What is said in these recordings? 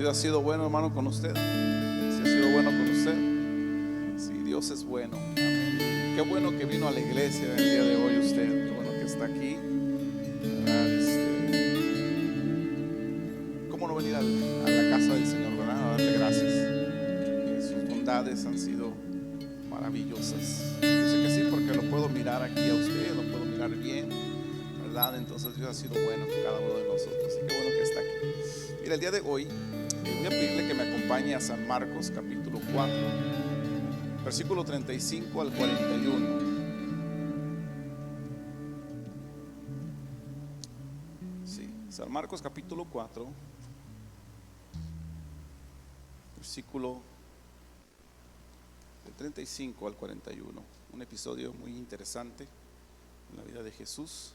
Dios ha sido bueno, hermano, con usted. Si ha sido bueno con usted. Sí, Dios es bueno. Amén. Qué bueno que vino a la iglesia el día de hoy usted. Qué bueno que está aquí. ¿Verdad? ¿Cómo no venir a la casa del Señor, verdad? A darle gracias. Que sus bondades han sido maravillosas. Yo sé que sí, porque lo puedo mirar aquí a usted, lo puedo mirar bien, ¿verdad? Entonces Dios ha sido bueno con cada uno de nosotros. Y qué bueno que está aquí. Mira, el día de hoy voy a pedirle que me acompañe a San Marcos capítulo 4, versículo 35 al 41. Sí, San Marcos capítulo 4, versículo del 35 al 41. Un episodio muy interesante en la vida de Jesús.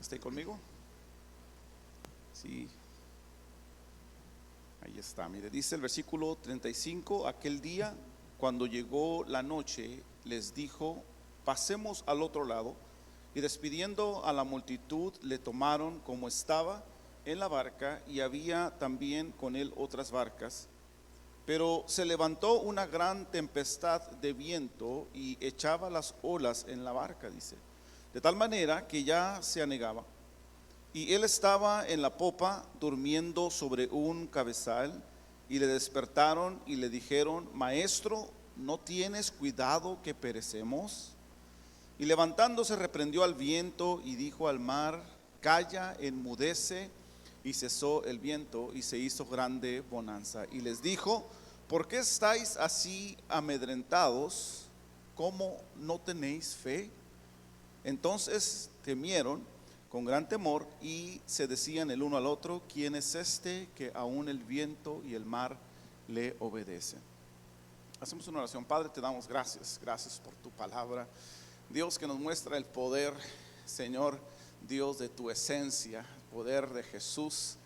¿Está ahí conmigo? Sí. Ahí está, mire, dice el versículo 35: aquel día, cuando llegó la noche, les dijo: pasemos al otro lado. Y despidiendo a la multitud, le tomaron como estaba en la barca, y había también con él otras barcas. Pero se levantó una gran tempestad de viento y echaba las olas en la barca, dice, de tal manera que ya se anegaba. Y él estaba en la popa durmiendo sobre un cabezal, y le despertaron y le dijeron: Maestro, ¿no tienes cuidado que perecemos? Y levantándose reprendió al viento y dijo al mar: Calla, enmudece. Y cesó el viento y se hizo grande bonanza. Y les dijo: ¿por qué estáis así amedrentados? ¿Cómo no tenéis fe? Entonces temieron con gran temor y se decían el uno al otro: ¿quién es este que aún el viento y el mar le obedecen? Hacemos una oración. Padre, te damos gracias. Gracias por tu palabra, Dios, que nos muestra el poder, Señor, Dios, de tu esencia, poder de Jesús,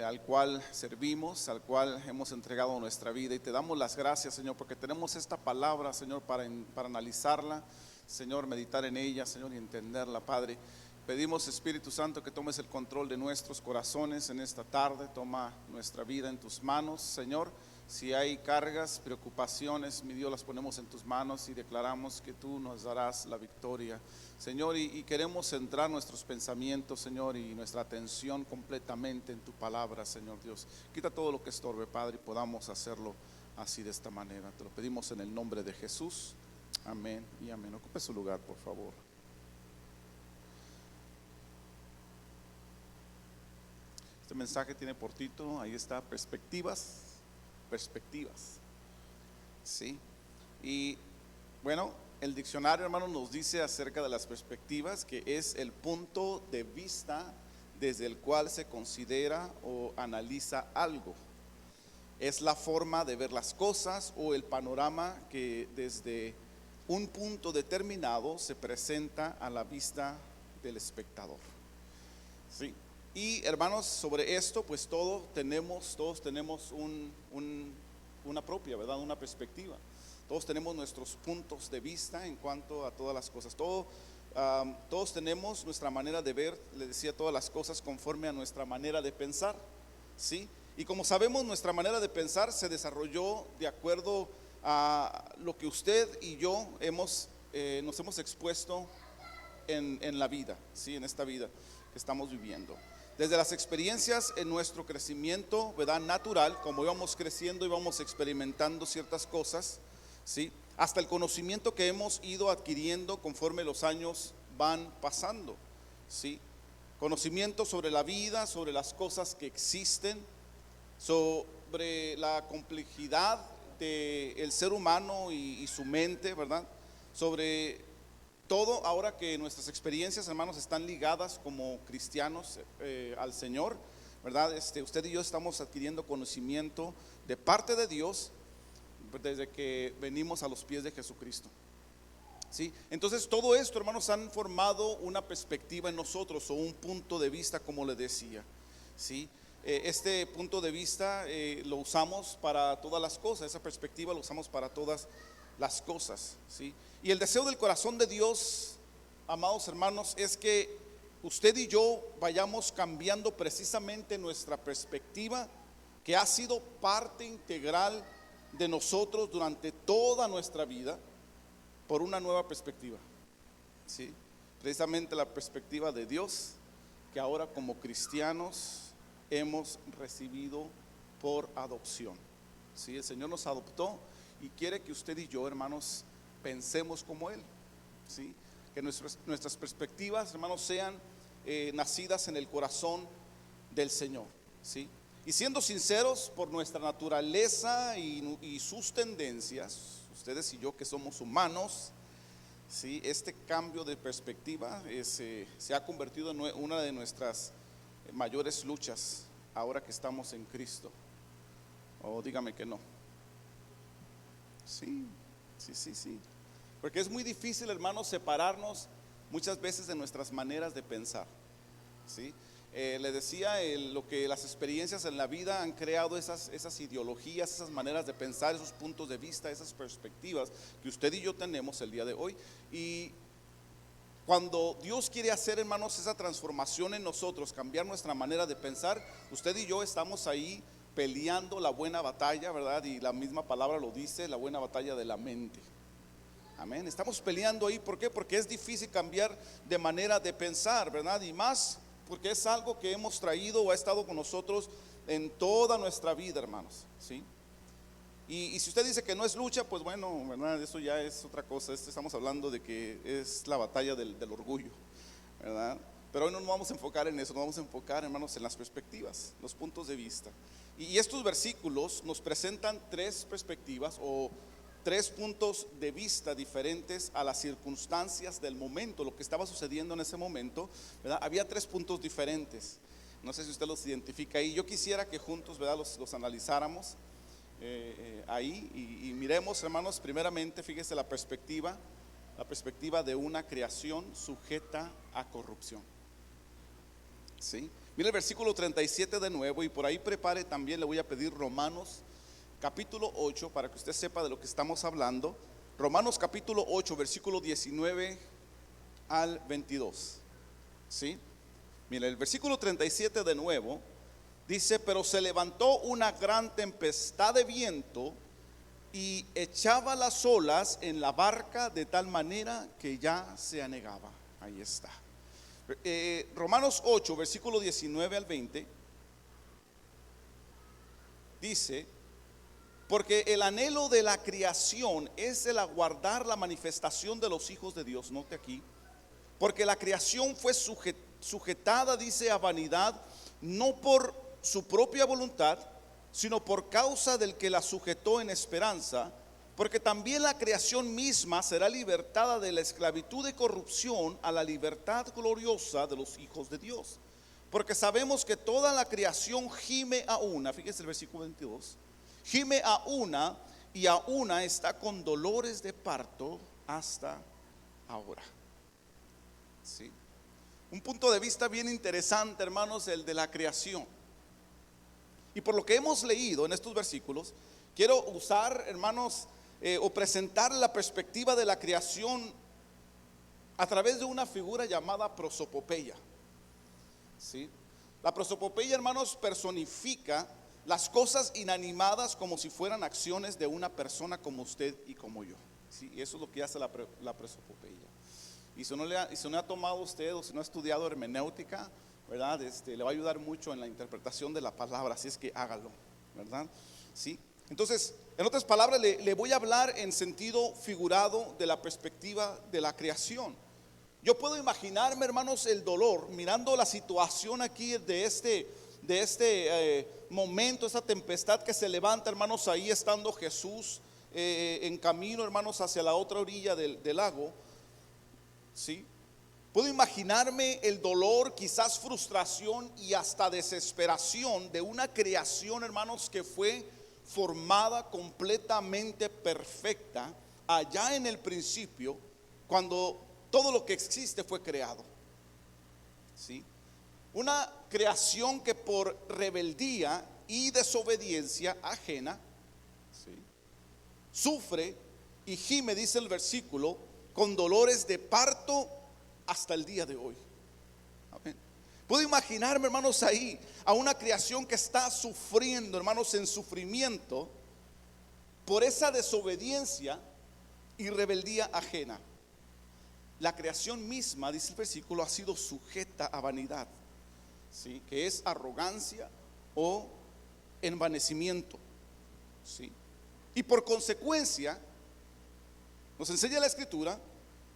al cual servimos, al cual hemos entregado nuestra vida. Y te damos las gracias, Señor, porque tenemos esta palabra, Señor, para analizarla, Señor, meditar en ella, Señor, y entenderla, Padre. Pedimos, Espíritu Santo, que tomes el control de nuestros corazones en esta tarde. Toma nuestra vida en tus manos, Señor. Si hay cargas, preocupaciones, mi Dios, las ponemos en tus manos y declaramos que tú nos darás la victoria, Señor. Y queremos centrar nuestros pensamientos, Señor, y nuestra atención completamente en tu palabra, Señor Dios. Quita todo lo que estorbe, Padre, y podamos hacerlo así, de esta manera. Te lo pedimos en el nombre de Jesús. Amén y amén. Ocupe su lugar, por favor. Este mensaje tiene por título, ahí está, perspectivas. Sí. Y bueno, el diccionario, hermano, nos dice acerca de las perspectivas que es el punto de vista desde el cual se considera o analiza algo. Es la forma de ver las cosas o el panorama que desde un punto determinado se presenta a la vista del espectador. Sí. Y hermanos, sobre esto pues todos tenemos una propia, ¿verdad? Una perspectiva. Todos tenemos nuestros puntos de vista en cuanto a todas las cosas. Todos tenemos nuestra manera de ver, le decía, todas las cosas conforme a nuestra manera de pensar, ¿sí? Y como sabemos, nuestra manera de pensar se desarrolló de acuerdo a lo que usted y yo nos hemos expuesto en la vida, ¿sí? En esta vida que estamos viviendo. Desde las experiencias en nuestro crecimiento, ¿verdad? Natural, como íbamos creciendo, íbamos experimentando ciertas cosas, ¿sí? Hasta el conocimiento que hemos ido adquiriendo conforme los años van pasando, ¿sí? Conocimiento sobre la vida, sobre las cosas que existen, sobre la complejidad del ser humano y su mente, ¿verdad? Sobre todo, ahora que nuestras experiencias, hermanos, están ligadas como cristianos al Señor, ¿verdad? Usted y yo estamos adquiriendo conocimiento de parte de Dios desde que venimos a los pies de Jesucristo, ¿sí? Entonces todo esto, hermanos, han formado una perspectiva en nosotros, o un punto de vista, como le decía, ¿sí? Este punto de vista lo usamos para todas las cosas. Esa perspectiva lo usamos para todas las cosas, ¿sí? Y el deseo del corazón de Dios, amados hermanos, es que usted y yo vayamos cambiando precisamente nuestra perspectiva, que ha sido parte integral de nosotros durante toda nuestra vida, por una nueva perspectiva, ¿sí? Precisamente la perspectiva de Dios, que ahora como cristianos hemos recibido por adopción, ¿sí? El Señor nos adoptó y quiere que usted y yo, hermanos, pensemos como Él, ¿sí? Que nuestras perspectivas, hermanos, sean nacidas en el corazón del Señor, ¿sí? Y siendo sinceros, por nuestra naturaleza y sus tendencias, ustedes y yo que somos humanos, ¿sí? Este cambio de perspectiva se ha convertido en una de nuestras mayores luchas ahora que estamos en Cristo. Oh, dígame que no. Sí. Porque es muy difícil, hermanos, separarnos muchas veces de nuestras maneras de pensar, ¿sí? Le decía, lo que las experiencias en la vida han creado esas ideologías, esas maneras de pensar, esos puntos de vista, esas perspectivas que usted y yo tenemos el día de hoy. Y cuando Dios quiere hacer, hermanos, esa transformación en nosotros, cambiar nuestra manera de pensar, usted y yo estamos ahí peleando la buena batalla, ¿verdad? Y la misma palabra lo dice, la buena batalla de la mente. Amén. Estamos peleando ahí, ¿por qué? Porque es difícil cambiar de manera de pensar, ¿verdad? Y más porque es algo que hemos traído o ha estado con nosotros en toda nuestra vida, hermanos, ¿sí? Y si usted dice que no es lucha, pues bueno, ¿verdad? Eso ya es otra cosa. Estamos hablando de que es la batalla del orgullo, ¿verdad? Pero hoy no nos vamos a enfocar en eso, nos vamos a enfocar, hermanos, en las perspectivas, los puntos de vista. Y estos versículos nos presentan tres perspectivas o tres puntos de vista diferentes a las circunstancias del momento, lo que estaba sucediendo en ese momento, ¿verdad? Había tres puntos diferentes. No sé si usted los identifica ahí. Yo quisiera que juntos, ¿verdad?, los analizáramos ahí y miremos, hermanos, primeramente, fíjese la perspectiva de una creación sujeta a corrupción, ¿sí? Mire el versículo 37 de nuevo, y por ahí prepare también, le voy a pedir Romanos capítulo 8, para que usted sepa de lo que estamos hablando. Romanos capítulo 8, versículo 19 al 22, ¿sí? Mira, el versículo 37 de nuevo dice: pero se levantó una gran tempestad de viento y echaba las olas en la barca de tal manera que ya se anegaba. Ahí está. Romanos 8, versículo 19 al 20 dice: porque el anhelo de la creación es el aguardar la manifestación de los hijos de Dios. Note aquí, porque la creación fue sujetada, dice, a vanidad, no por su propia voluntad, sino por causa del que la sujetó en esperanza, porque también la creación misma será libertada de la esclavitud de corrupción a la libertad gloriosa de los hijos de Dios. Porque sabemos que toda la creación gime a una, fíjese el versículo 22, gime a una y a una está con dolores de parto hasta ahora, ¿sí? Un punto de vista bien interesante, hermanos, el de la creación. Y por lo que hemos leído en estos versículos, quiero usar, hermanos, o presentar la perspectiva de la creación a través de una figura llamada prosopopeya, ¿sí? La prosopopeya, hermanos, personifica las cosas inanimadas como si fueran acciones de una persona como usted y como yo, ¿sí? Y eso es lo que hace la prosopopeya. Y si no ha tomado usted o si no ha estudiado hermenéutica, ¿verdad? Le va a ayudar mucho en la interpretación de la palabra, así es que hágalo, ¿verdad? ¿Sí? Entonces, en otras palabras, le voy a hablar en sentido figurado de la perspectiva de la creación. Yo puedo imaginarme, hermanos, el dolor mirando la situación aquí de este momento, esa tempestad que se levanta, hermanos, ahí estando Jesús en camino, hermanos, hacia la otra orilla del lago, ¿sí? Puedo imaginarme el dolor, quizás frustración y hasta desesperación de una creación, hermanos, que fue formada completamente perfecta allá en el principio, cuando todo lo que existe fue creado, ¿sí? Una creación que por rebeldía y desobediencia ajena, ¿sí?, sufre y gime, dice el versículo, con dolores de parto hasta el día de hoy. Amén. Puedo imaginarme, hermanos, ahí a una creación que está sufriendo, hermanos, en sufrimiento por esa desobediencia y rebeldía ajena. La creación misma, dice el versículo, ha sido sujeta a vanidad, ¿sí? Que es arrogancia o envanecimiento, ¿sí? Y por consecuencia, nos enseña la Escritura,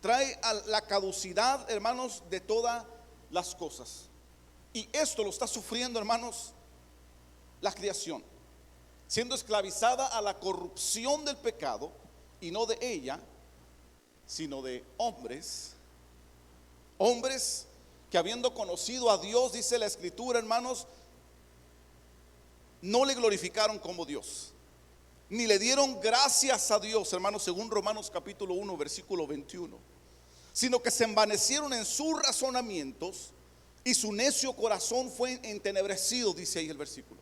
trae a la caducidad, hermanos, de todas las cosas. Y esto lo está sufriendo, hermanos, la creación, siendo esclavizada a la corrupción del pecado, y no de ella, sino de hombres que habiendo conocido a Dios, dice la Escritura, hermanos, no le glorificaron como Dios, ni le dieron gracias a Dios, hermanos, según Romanos capítulo 1, versículo 21, sino que se envanecieron en sus razonamientos y su necio corazón fue entenebrecido, dice ahí el versículo.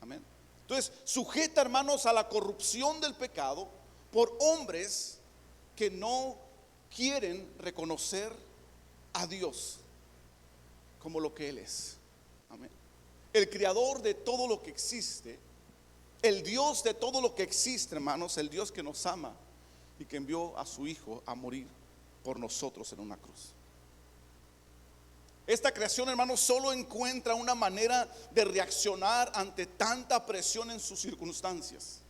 Amén. Entonces, sujeta, hermanos, a la corrupción del pecado por hombres que no quieren reconocer a Dios como lo que Él es. Amén. El creador de todo lo que existe, el Dios de todo lo que existe, hermanos, el Dios que nos ama y que envió a su Hijo a morir por nosotros en una cruz. Esta creación, hermanos, solo encuentra una manera de reaccionar ante tanta presión en sus circunstancias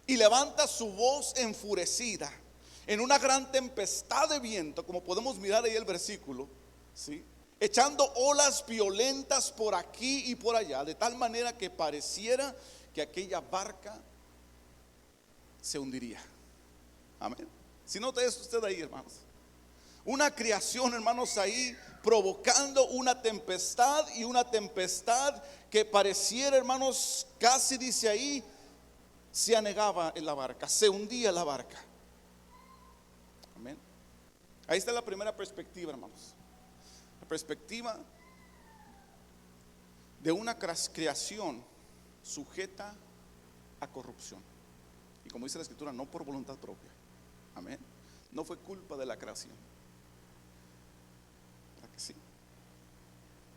y levanta su voz enfurecida en una gran tempestad de viento, como podemos mirar ahí el versículo, ¿sí? Echando olas violentas por aquí y por allá, de tal manera que pareciera que aquella barca se hundiría. Amén. Si nota eso usted ahí, hermanos, una creación, hermanos, ahí provocando una tempestad, y una tempestad que pareciera, hermanos, casi dice ahí, se anegaba en la barca, se hundía la barca. Amén. Ahí está la primera perspectiva, hermanos. La perspectiva de una creación sujeta a corrupción. Y como dice la Escritura, no por voluntad propia. Amén. No fue culpa de la creación. ¿Para que sí?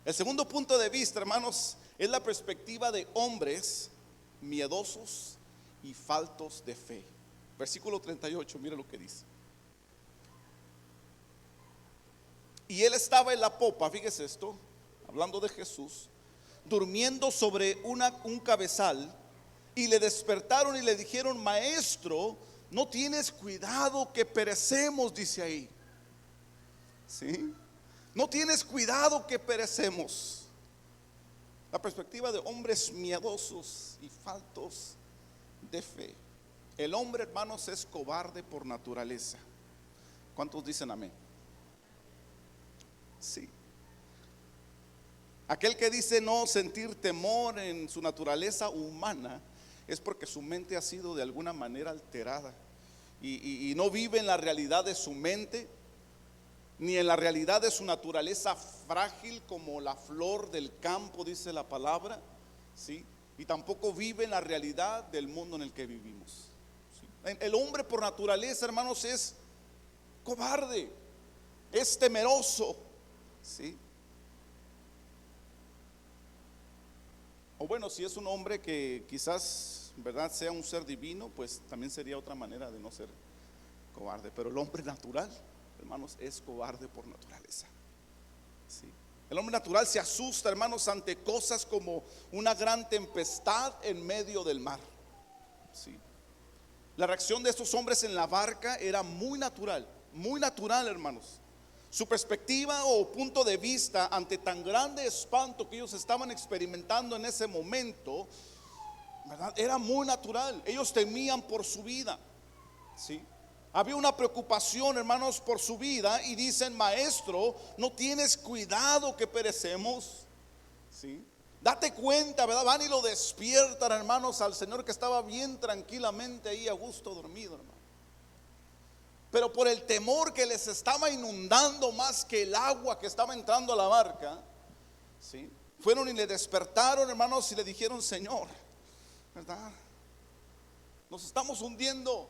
El segundo punto de vista, hermanos, es la perspectiva de hombres miedosos y faltos de fe. Versículo 38, mire lo que dice. Y él estaba en la popa, fíjese esto, hablando de Jesús, durmiendo sobre un cabezal, y le despertaron y le dijeron: Maestro, no tienes cuidado que perecemos, dice ahí. ¿Sí? No tienes cuidado que perecemos. La perspectiva de hombres miedosos y faltos de fe. El hombre, hermanos, es cobarde por naturaleza. ¿Cuántos dicen amén? Sí. Aquel que dice no sentir temor en su naturaleza humana es porque su mente ha sido de alguna manera alterada y no vive en la realidad de su mente, ni en la realidad de su naturaleza frágil como la flor del campo, dice la palabra, ¿sí? Y tampoco vive en la realidad del mundo en el que vivimos, ¿sí? El hombre por naturaleza, hermanos, es cobarde, es temeroso, ¿sí? O bueno, si es un hombre que quizás, ¿verdad?, sea un ser divino, pues también sería otra manera de no ser cobarde. Pero el hombre natural, hermanos, es cobarde por naturaleza, ¿sí? El hombre natural se asusta, hermanos, ante cosas como una gran tempestad en medio del mar, ¿sí? La reacción de estos hombres en la barca era muy natural, hermanos. Su perspectiva o punto de vista ante tan grande espanto que ellos estaban experimentando en ese momento, ¿verdad?, era muy natural. Ellos temían por su vida, ¿sí? Había una preocupación, hermanos, por su vida, y dicen: Maestro, no tienes cuidado que perecemos, ¿sí? Date cuenta, ¿verdad? Van y lo despiertan, hermanos, al Señor, que estaba bien tranquilamente ahí a gusto dormido, hermano. Pero por el temor que les estaba inundando más que el agua que estaba entrando a la barca, ¿sí?, fueron y le despertaron, hermanos, y le dijeron: Señor, ¿verdad?, nos estamos hundiendo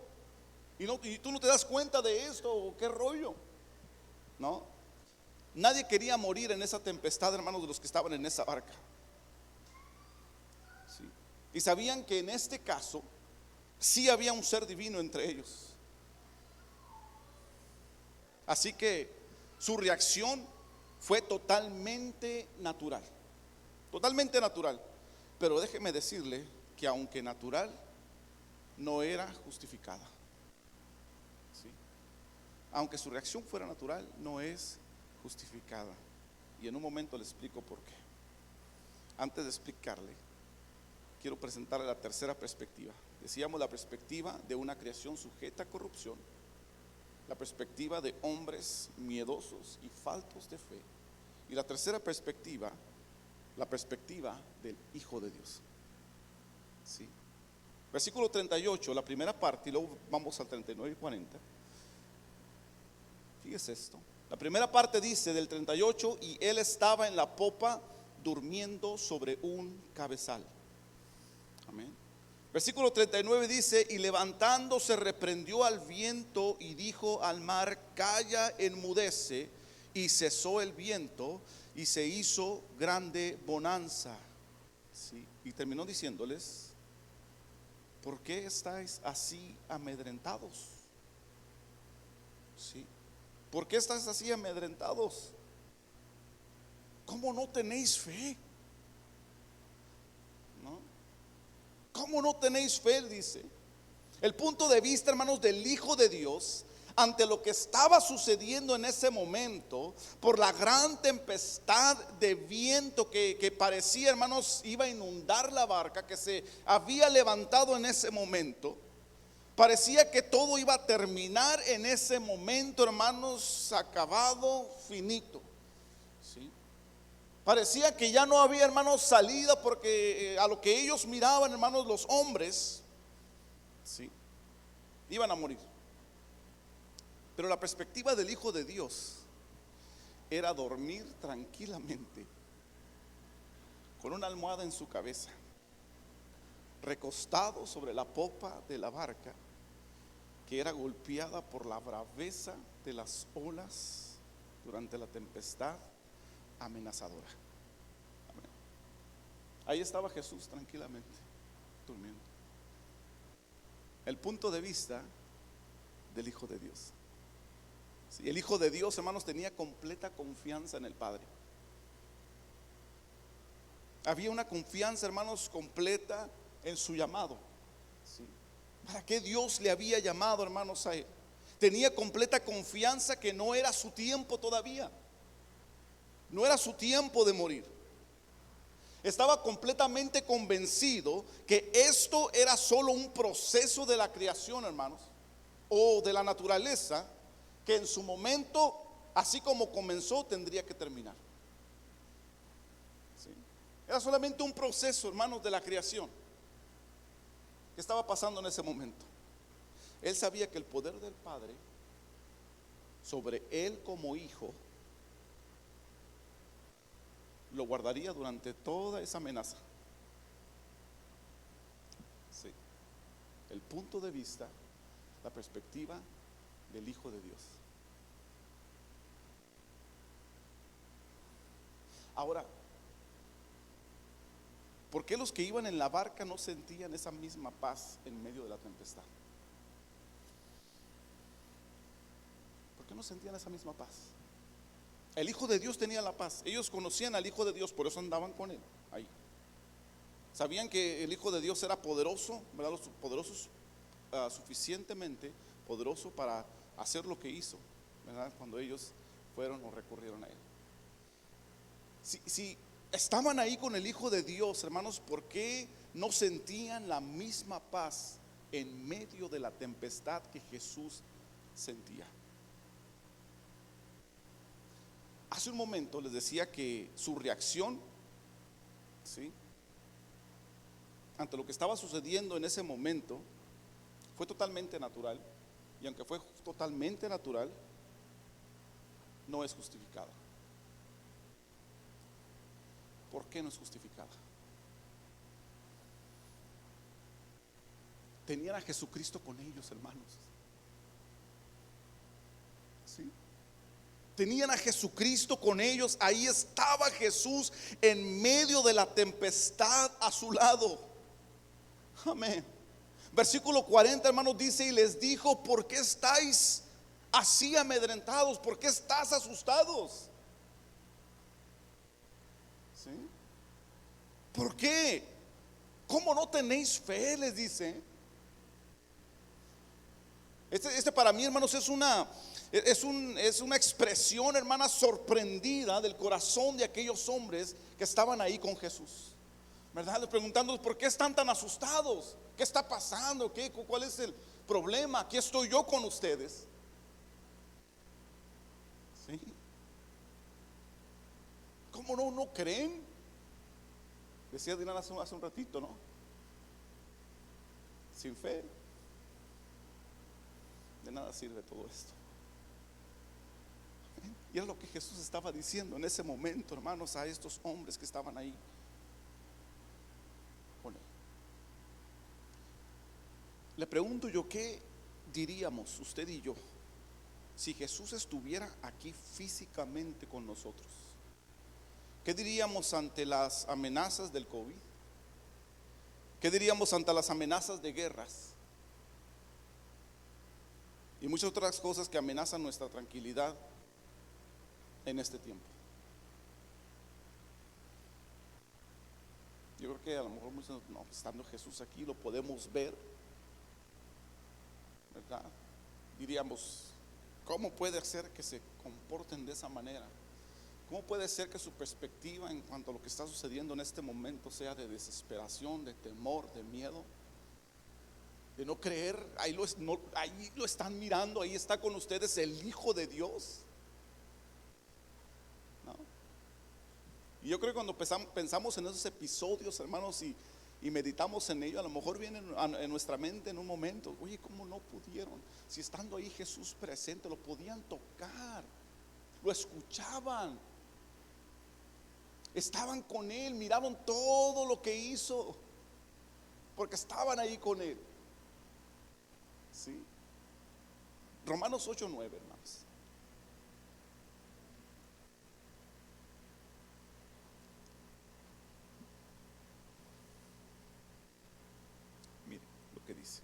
y tú no te das cuenta de esto, ¿o qué rollo? ¿No? Nadie quería morir en esa tempestad, hermanos, de los que estaban en esa barca. ¿Sí? Y sabían que en este caso sí había un ser divino entre ellos. Así que su reacción fue totalmente natural. Totalmente natural. Pero déjeme decirle que aunque natural, no era justificada. ¿Sí? Aunque su reacción fuera natural, no es justificada. Y en un momento le explico por qué. Antes de explicarle, quiero presentarle la tercera perspectiva. Decíamos la perspectiva de una creación sujeta a corrupción, la perspectiva de hombres miedosos y faltos de fe, y la tercera perspectiva, la perspectiva del Hijo de Dios. ¿Sí? Versículo 38, la primera parte, y luego vamos al 39 y 40. Fíjese esto. La primera parte dice del 38: y él estaba en la popa durmiendo sobre un cabezal. Amén. Versículo 39 dice: y levantándose reprendió al viento y dijo al mar: calla, enmudece. Y cesó el viento y se hizo grande bonanza. ¿Sí? Y terminó diciéndoles: ¿por qué estáis así amedrentados? ¿Sí? ¿Por qué estáis así amedrentados? ¿Cómo no tenéis fe? ¿No? ¿Cómo no tenéis fe? Dice. El punto de vista, hermanos, del Hijo de Dios ante lo que estaba sucediendo en ese momento, por la gran tempestad de viento que parecía, hermanos, iba a inundar la barca, que se había levantado en ese momento. Parecía que todo iba a terminar en ese momento, hermanos, acabado, finito. ¿Sí? Parecía que ya no había, hermanos, salida, porque a lo que ellos miraban, hermanos, los hombres, ¿sí?, iban a morir. Pero la perspectiva del Hijo de Dios era dormir tranquilamente, con una almohada en su cabeza, recostado sobre la popa de la barca, que era golpeada por la braveza de las olas durante la tempestad amenazadora. Amén. Ahí estaba Jesús tranquilamente durmiendo. El punto de vista del Hijo de Dios. Sí, el Hijo de Dios, hermanos, tenía completa confianza en el Padre. Había una confianza, hermanos, completa en su llamado. ¿Sí? ¿Para qué Dios le había llamado, hermanos, a él? Tenía completa confianza que no era su tiempo todavía. No era su tiempo de morir. Estaba completamente convencido que esto era solo un proceso de la creación, hermanos, o de la naturaleza, que en su momento, así como comenzó, tendría que terminar. ¿Sí? Era solamente un proceso, hermanos, de la creación que estaba pasando en ese momento. Él sabía que el poder del Padre sobre él como hijo lo guardaría durante toda esa amenaza. Sí. El punto de vista, la perspectiva del Hijo de Dios. Ahora, ¿por qué los que iban en la barca no sentían esa misma paz en medio de la tempestad? ¿Por qué no sentían esa misma paz? El Hijo de Dios tenía la paz. Ellos conocían al Hijo de Dios, por eso andaban con él ahí. Sabían que el Hijo de Dios era poderoso, ¿verdad? Los poderosos, suficientemente poderoso para hacer lo que hizo, ¿verdad? Cuando ellos fueron o recurrieron a él. Si estaban ahí con el Hijo de Dios, hermanos, ¿por qué no sentían la misma paz en medio de la tempestad que Jesús sentía? Hace un momento les decía que su reacción, ¿sí?, ante lo que estaba sucediendo en ese momento fue totalmente natural. Y aunque fue totalmente natural, no es justificada. ¿Por qué no es justificada? Tenían a Jesucristo con ellos, hermanos. ¿Sí? Tenían a Jesucristo con ellos. Ahí estaba Jesús en medio de la tempestad a su lado. Amén. Versículo 40, hermanos, dice: y les dijo: ¿por qué estáis así amedrentados? ¿Por qué estás asustados? ¿Sí? ¿Por qué? ¿Cómo no tenéis fe? Les dice. Este para mí, hermanos, es una expresión, hermana, sorprendida del corazón de aquellos hombres que estaban ahí con Jesús, ¿verdad? Preguntándoles: ¿por qué están tan asustados? ¿Qué está pasando? ¿Cuál es el problema? Aquí estoy yo con ustedes. ¿Sí? ¿Cómo no creen? Decía Diana hace un ratito, ¿no? Sin fe de nada sirve todo esto. Y era lo que Jesús estaba diciendo en ese momento, hermanos, a estos hombres que estaban ahí con él. Le pregunto yo: ¿qué diríamos usted y yo si Jesús estuviera aquí físicamente con nosotros? ¿Qué diríamos ante las amenazas del COVID? ¿Qué diríamos ante las amenazas de guerras? Y muchas otras cosas que amenazan nuestra tranquilidad en este tiempo. Yo creo que a lo mejor muchos, no, estando Jesús aquí lo podemos ver, ¿verdad? Diríamos: ¿cómo puede ser que se comporten de esa manera? ¿Cómo puede ser que su perspectiva en cuanto a lo que está sucediendo en este momento sea de desesperación, de temor, de miedo, de no creer? Ahí lo están mirando, ahí está con ustedes el Hijo de Dios, ¿no? Y yo creo que cuando pensamos en esos episodios, hermanos, y meditamos en ello, a lo mejor viene en nuestra mente en un momento: oye, ¿cómo no pudieron? Si estando ahí Jesús presente, lo podían tocar, lo escuchaban, estaban con él, miraron todo lo que hizo, porque estaban ahí con él. ¿Sí? Romanos 8:9, hermanos. Mire lo que dice.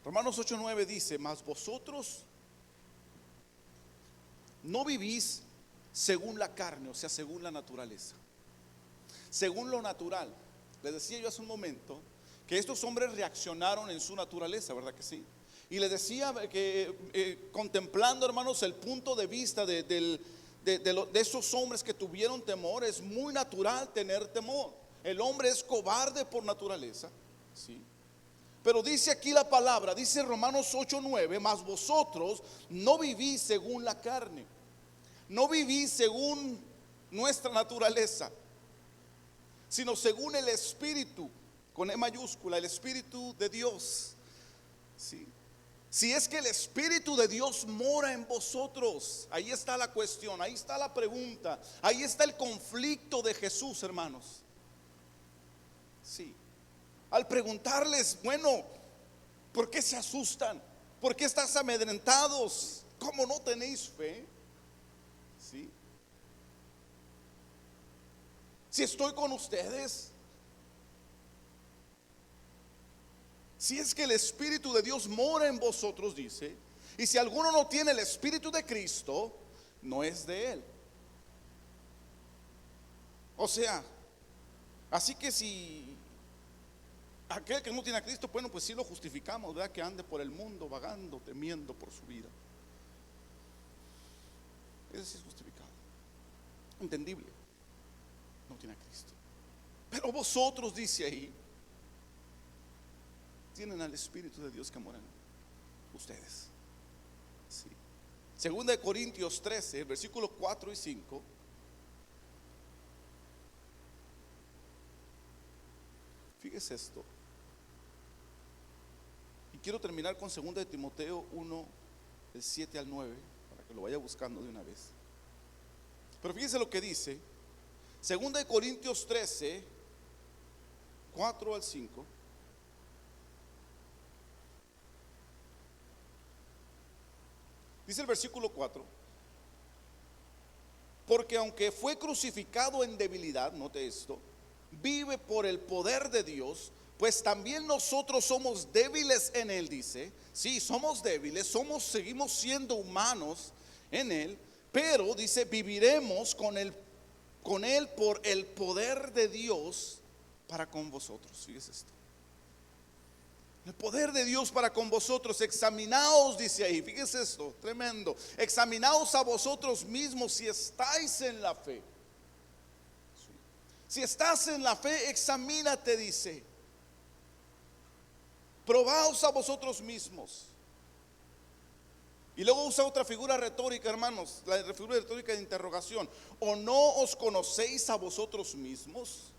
Romanos 8:9 dice: mas vosotros no vivís según la carne, o sea, según la naturaleza, según lo natural. Les decía yo hace un momento que estos hombres reaccionaron en su naturaleza, ¿verdad que sí? Y les decía que contemplando, hermanos, el punto de vista de esos hombres que tuvieron temor, es muy natural tener temor. El hombre es cobarde por naturaleza, ¿sí? Pero dice aquí la palabra, dice Romanos 8:9: mas vosotros no vivís según la carne, no vivís según nuestra naturaleza, sino según el Espíritu, con E mayúscula, el Espíritu de Dios. ¿Sí? Si es que el Espíritu de Dios mora en vosotros, ahí está la cuestión, ahí está la pregunta, ahí está el conflicto de Jesús, hermanos. Sí. Al preguntarles: bueno, ¿por qué se asustan? ¿Por qué estás amedrentados? ¿Cómo no tenéis fe? ¿Sí? Si estoy con ustedes, si es que el Espíritu de Dios mora en vosotros, dice, y si alguno no tiene el Espíritu de Cristo, no es de él. O sea, así que si aquel que no tiene a Cristo, bueno, pues sí lo justificamos, ¿verdad? Que ande por el mundo vagando, temiendo por su vida. Eso sí es justificado, entendible. No tiene a Cristo. Pero vosotros, dice ahí, tienen al Espíritu de Dios que mora en ustedes. Sí. Segunda de Corintios 13, versículos 4 y 5. Fíjese esto. Y quiero terminar con segunda de Timoteo 1, del 7 al 9, para que lo vaya buscando de una vez. Pero fíjese lo que dice. Segunda de Corintios 13, 4 al 5. Dice el versículo 4: porque aunque fue crucificado en debilidad, note esto, vive por el poder de Dios, pues también nosotros somos débiles en él, dice. Sí, somos débiles, seguimos siendo humanos en él, pero dice, viviremos con él por el poder de Dios para con vosotros. Fíjese esto. El poder de Dios para con vosotros. Examinaos, dice ahí, fíjese esto, tremendo. Examinaos a vosotros mismos si estáis en la fe. Si estás en la fe, examínate, dice. Probaos a vosotros mismos. Y luego usa otra figura retórica, hermanos, la figura retórica de interrogación. ¿O no os conocéis a vosotros mismos?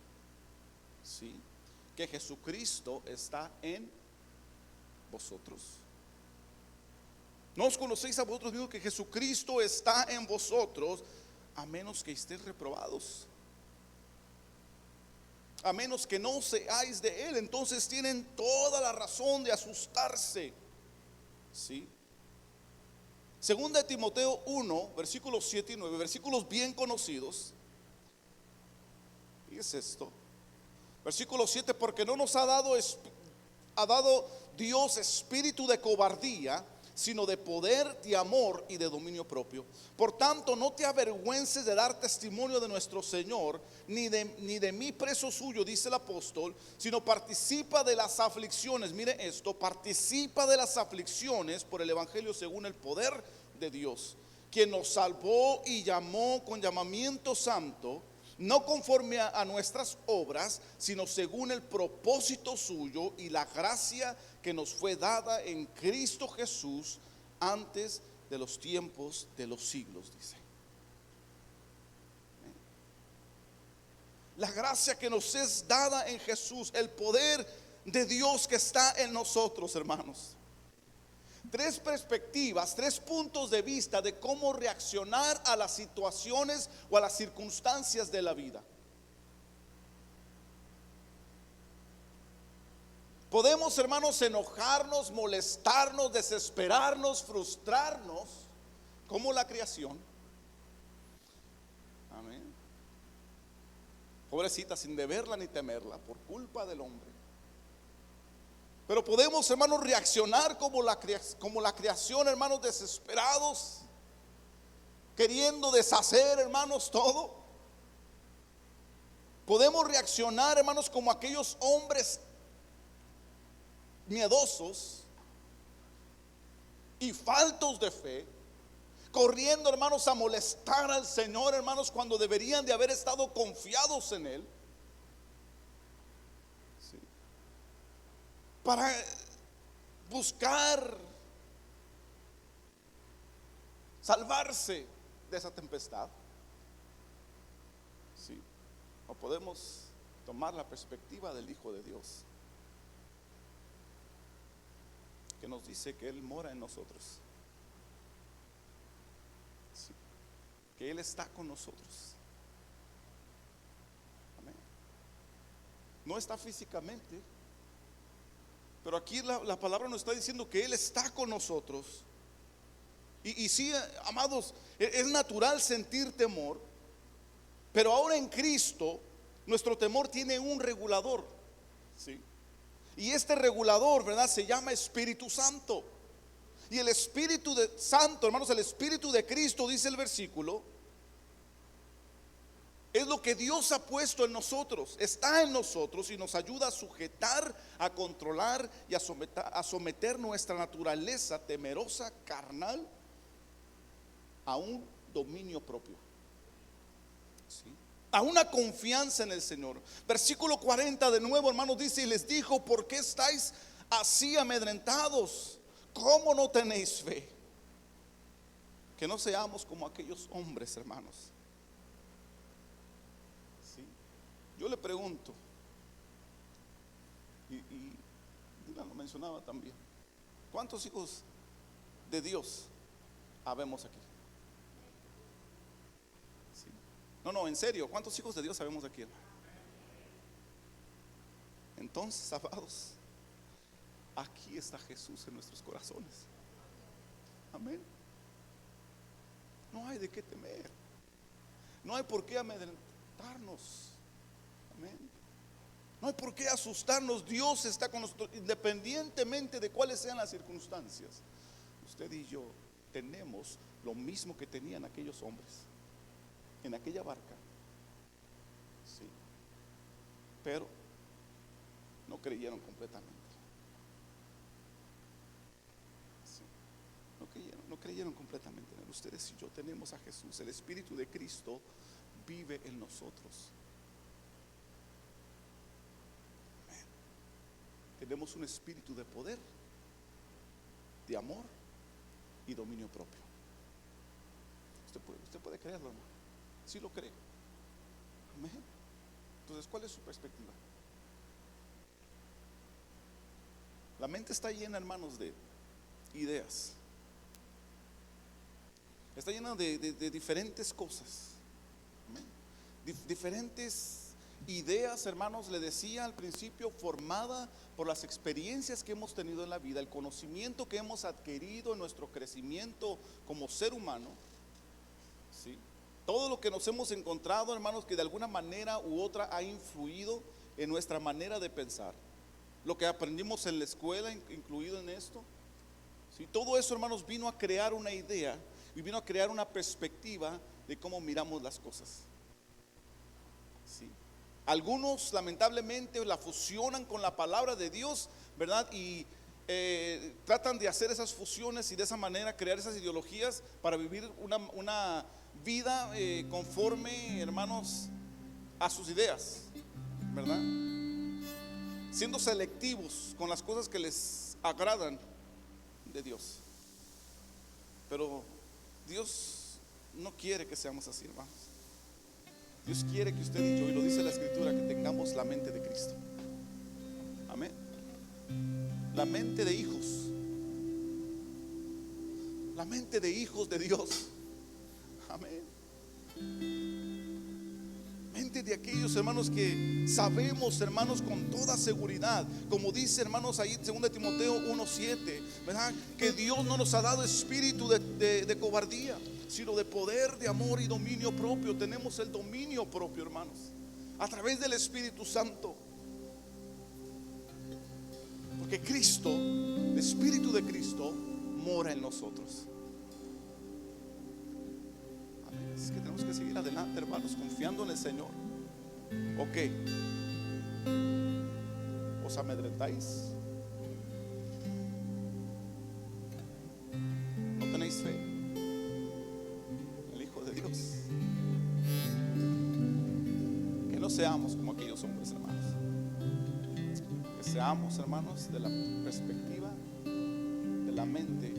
Sí, que Jesucristo está en vosotros. ¿No os conocéis a vosotros mismos que Jesucristo está en vosotros, a menos que estéis reprobados? A menos que no seáis de él. Entonces tienen toda la razón de asustarse. ¿Sí? Segunda de Timoteo 1, versículos 7 y 9, versículos bien conocidos. Y es esto. Versículo 7, porque no nos ha dado Dios espíritu de cobardía, sino de poder, de amor y de dominio propio. Por tanto, no te avergüences de dar testimonio de nuestro Señor, ni de mí preso suyo, dice el apóstol, sino participa de las aflicciones. Mire esto, participa de las aflicciones por el evangelio según el poder de Dios, quien nos salvó y llamó con llamamiento santo, no conforme a nuestras obras, sino según el propósito suyo y la gracia que nos fue dada en Cristo Jesús antes de los tiempos de los siglos, dice. La gracia que nos es dada en Jesús, el poder de Dios que está en nosotros, hermanos. Tres perspectivas, tres puntos de vista de cómo reaccionar a las situaciones o a las circunstancias de la vida. Podemos, hermanos, enojarnos, molestarnos, desesperarnos, frustrarnos, como la creación. Amén. Pobrecita, sin deberla ni temerla, por culpa del hombre. Pero podemos, hermanos, reaccionar como la creación, hermanos, desesperados, queriendo deshacer, hermanos, todo. Podemos reaccionar, hermanos, como aquellos hombres miedosos y faltos de fe, corriendo, hermanos, a molestar al Señor, hermanos, cuando deberían de haber estado confiados en Él. Sí. Para buscar salvarse de esa tempestad. Sí. O podemos tomar la perspectiva del Hijo de Dios, que nos dice que Él mora en nosotros, sí, que Él está con nosotros. Amén. No está físicamente, pero aquí la palabra nos está diciendo que Él está con nosotros. Y sí, amados, es natural sentir temor, pero ahora en Cristo nuestro temor tiene un regulador, ¿sí? Y este regulador, ¿verdad?, se llama Espíritu Santo. Y el Espíritu Santo, hermanos, el Espíritu de Cristo, dice el versículo, es lo que Dios ha puesto en nosotros, está en nosotros y nos ayuda a sujetar, a controlar y a someter nuestra naturaleza temerosa, carnal, a un dominio propio, ¿sí?, a una confianza en el Señor. Versículo 40 de nuevo, hermanos, dice: y les dijo, ¿por qué estáis así amedrentados? ¿Cómo no tenéis fe? Que no seamos como aquellos hombres, hermanos. ¿Sí? Yo le pregunto, y Dylan lo mencionaba también, ¿cuántos hijos de Dios habemos aquí? No, en serio, ¿cuántos hijos de Dios sabemos aquí? Entonces, amados, aquí está Jesús en nuestros corazones. Amén. No hay de qué temer. No hay por qué amedrentarnos. Amén. No hay por qué asustarnos. Dios está con nosotros independientemente de cuáles sean las circunstancias. Usted y yo tenemos lo mismo que tenían aquellos hombres en aquella barca. Sí. Pero no creyeron completamente. Sí. No creyeron completamente en él. Ustedes y yo tenemos a Jesús. El Espíritu de Cristo vive en nosotros. Amén. Tenemos un espíritu de poder, de amor y dominio propio. Usted puede creerlo, hermano. Si lo cree. Amén. Entonces, ¿cuál es su perspectiva? La mente está llena, hermanos, de ideas. Está llena de diferentes cosas. Amén. Diferentes ideas, hermanos, le decía al principio, formada por las experiencias que hemos tenido en la vida, el conocimiento que hemos adquirido en nuestro crecimiento como ser humano. ¿Sí? Todo lo que nos hemos encontrado, hermanos, que de alguna manera u otra ha influido en nuestra manera de pensar. Lo que aprendimos en la escuela, incluido en esto. ¿Sí? Todo eso, hermanos, vino a crear una idea y vino a crear una perspectiva de cómo miramos las cosas. ¿Sí? Algunos lamentablemente la fusionan con la palabra de Dios, ¿verdad? Y tratan de hacer esas fusiones y de esa manera crear esas ideologías para vivir una vida conforme, hermanos, a sus ideas, ¿verdad? Siendo selectivos con las cosas que les agradan de Dios. Pero Dios no quiere que seamos así, hermanos. Dios quiere que usted y yo, y lo dice la Escritura, que tengamos la mente de Cristo. Amén. La mente de hijos. La mente de hijos de Dios. Amén. Mente de aquellos, hermanos, que sabemos, hermanos, con toda seguridad, como dice, hermanos, ahí en 2 Timoteo 1:7, ¿verdad? Que Dios no nos ha dado espíritu de cobardía, sino de poder, de amor y dominio propio. Tenemos el dominio propio, hermanos, a través del Espíritu Santo. Porque Cristo, el Espíritu de Cristo, mora en nosotros. Es que tenemos que seguir adelante, hermanos, confiando en el Señor. Ok. ¿Os amedrentáis? ¿No tenéis fe en el Hijo de Dios? Que no seamos como aquellos hombres, hermanos. Que seamos, hermanos, de la perspectiva de la mente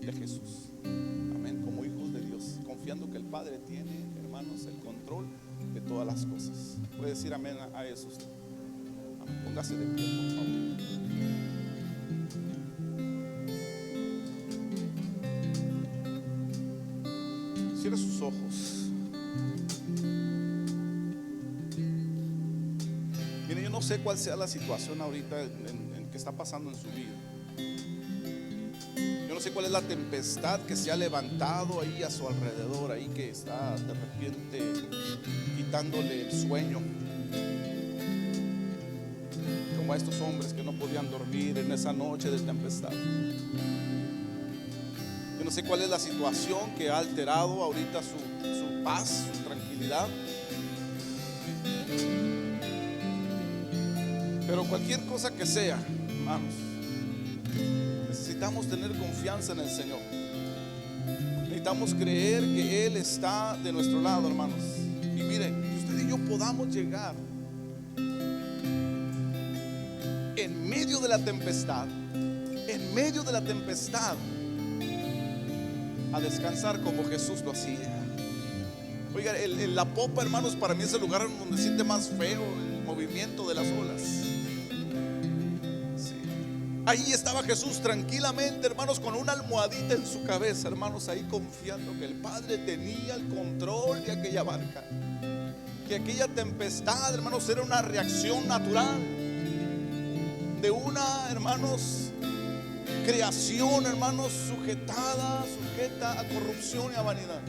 de Jesús. Amén, como hijos de Dios, confiando que el Padre tiene, hermanos, el control de todas las cosas. Puede decir amén a eso. Amén. Póngase de pie, por favor. Cierre sus ojos. Mire, yo no sé cuál sea la situación ahorita en que está pasando en su vida. No sé cuál es la tempestad que se ha levantado ahí a su alrededor, ahí que está de repente quitándole el sueño, como a estos hombres que no podían dormir en esa noche de tempestad. Yo no sé cuál es la situación que ha alterado ahorita su paz, su tranquilidad. Pero cualquier cosa que sea, hermanos, necesitamos tener confianza en el Señor. Necesitamos creer que Él está de nuestro lado, hermanos. Y miren, que usted y yo podamos llegar en medio de la tempestad, a descansar como Jesús lo hacía. Oiga, la popa, hermanos, para mí es el lugar donde siente más feo el movimiento de las olas. Ahí estaba Jesús tranquilamente, hermanos, con una almohadita en su cabeza, hermanos, ahí confiando que el Padre tenía el control de aquella barca, que aquella tempestad, hermanos, era una reacción natural de una, hermanos, creación, hermanos, sujeta a corrupción y a vanidad.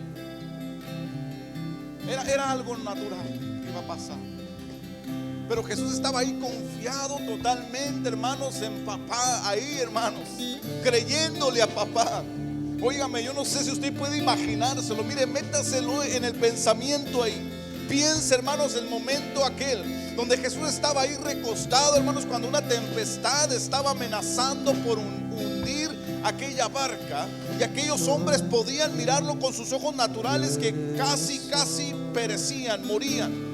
Era algo natural que iba a pasar. Pero Jesús estaba ahí confiado totalmente, hermanos, en papá, ahí, hermanos, creyéndole a papá. Óigame, yo no sé si usted puede imaginárselo. Mire, métaselo en el pensamiento ahí. Piensa, hermanos, el momento aquel donde Jesús estaba ahí recostado, hermanos, cuando una tempestad estaba amenazando por hundir aquella barca, y aquellos hombres podían mirarlo con sus ojos naturales que casi perecían, morían.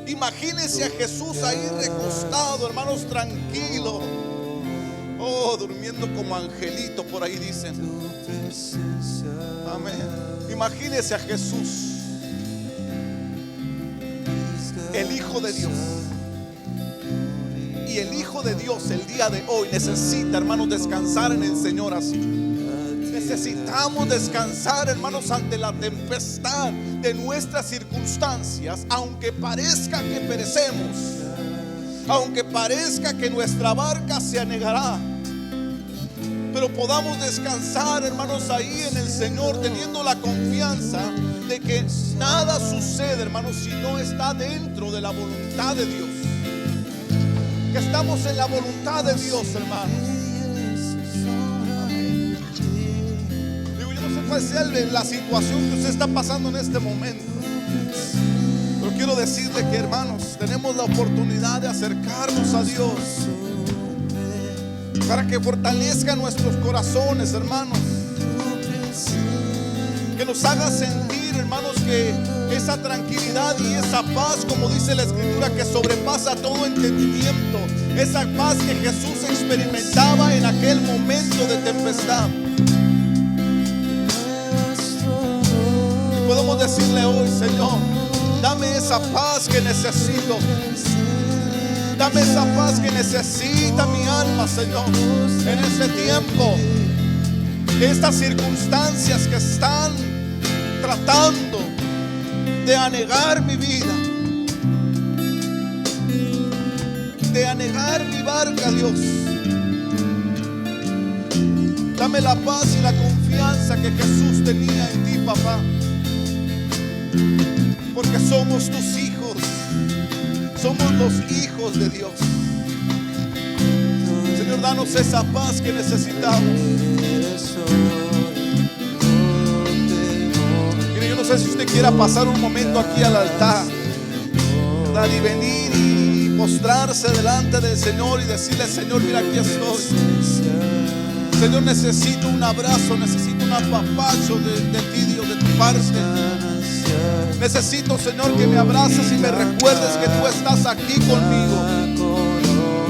Imagínense a Jesús ahí recostado, hermanos, tranquilo, durmiendo como angelito, por ahí dicen. Amén. Imagínense a Jesús, el Hijo de Dios. Y el Hijo de Dios el día de hoy necesita, hermanos, descansar en el Señor así. Necesitamos descansar, hermanos, ante la tempestad de nuestras circunstancias. Aunque parezca que perecemos, aunque parezca que nuestra barca se anegará, pero podamos descansar, hermanos, ahí en el Señor, teniendo la confianza de que nada sucede, hermanos, si no está dentro de la voluntad de Dios. Que estamos en la voluntad de Dios, hermanos. Puede ser la situación que usted está pasando en este momento, pero quiero decirle que, hermanos, tenemos la oportunidad de acercarnos a Dios para que fortalezca nuestros corazones, hermanos, que nos haga sentir, hermanos, que esa tranquilidad y esa paz, como dice la Escritura, que sobrepasa todo entendimiento, esa paz que Jesús experimentaba en aquel momento de tempestad. Podemos decirle hoy: Señor, dame esa paz que necesito. Dame esa paz que necesita mi alma, Señor, en este tiempo. Estas circunstancias que están tratando de anegar mi vida, de anegar mi barca, Dios. Dame la paz y la confianza que Jesús tenía en ti, papá. Porque somos tus hijos, somos los hijos de Dios. Señor, danos esa paz que necesitamos. Mire, yo no sé si usted quiera pasar un momento aquí al altar, ¿verdad? Y venir y postrarse delante del Señor y decirle: Señor, mira, aquí estoy. Señor, necesito un abrazo, necesito un apapacho de ti, Dios, de tu parte. Necesito, Señor, que me abraces y me recuerdes que tú estás aquí conmigo.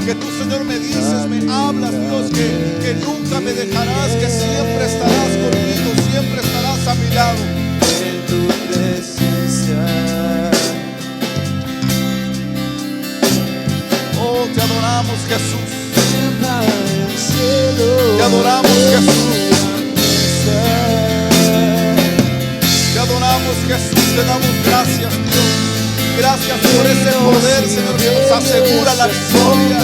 Que tú, Señor, me dices, me hablas, Dios, que nunca me dejarás, que siempre estarás conmigo, siempre estarás a mi lado. En tu presencia. Oh, te adoramos, Jesús. Te adoramos, Jesús. Te adoramos, Jesús, te damos gracias, Dios. Gracias por ese poder, Señor, que nos asegura la victoria.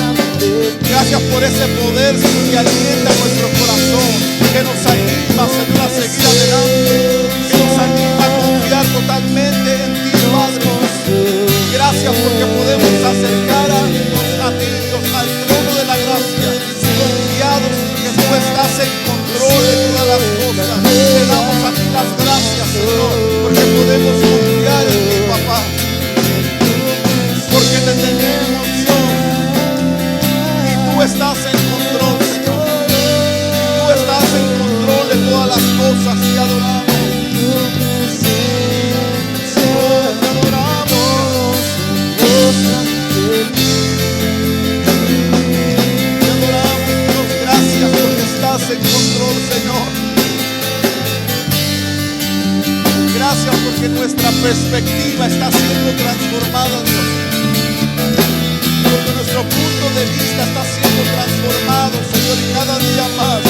Gracias por ese poder, Señor, que alienta nuestro corazón, que nos anima, Señor, a seguir adelante, que nos anima a confiar totalmente en ti, Padre. Gracias porque podemos acercarnos a ti, Dios, al trono de la gracia, confiados que tú estás en control de todas las cosas. Te damos a ti las gracias, Señor, porque podemos confiar en ti, papá. Porque te tenemos, Dios, y tú estás en control, Señor. Tú estás en control de todas las cosas. Te adoramos. Te adoramos. Te adoramos, Dios. Gracias porque estás en control, Señor. Gracias porque nuestra perspectiva está siendo transformada, Dios. Porque nuestro punto de vista está siendo transformado, Señor, y cada día más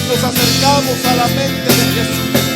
nos acercamos a la mente de Jesús.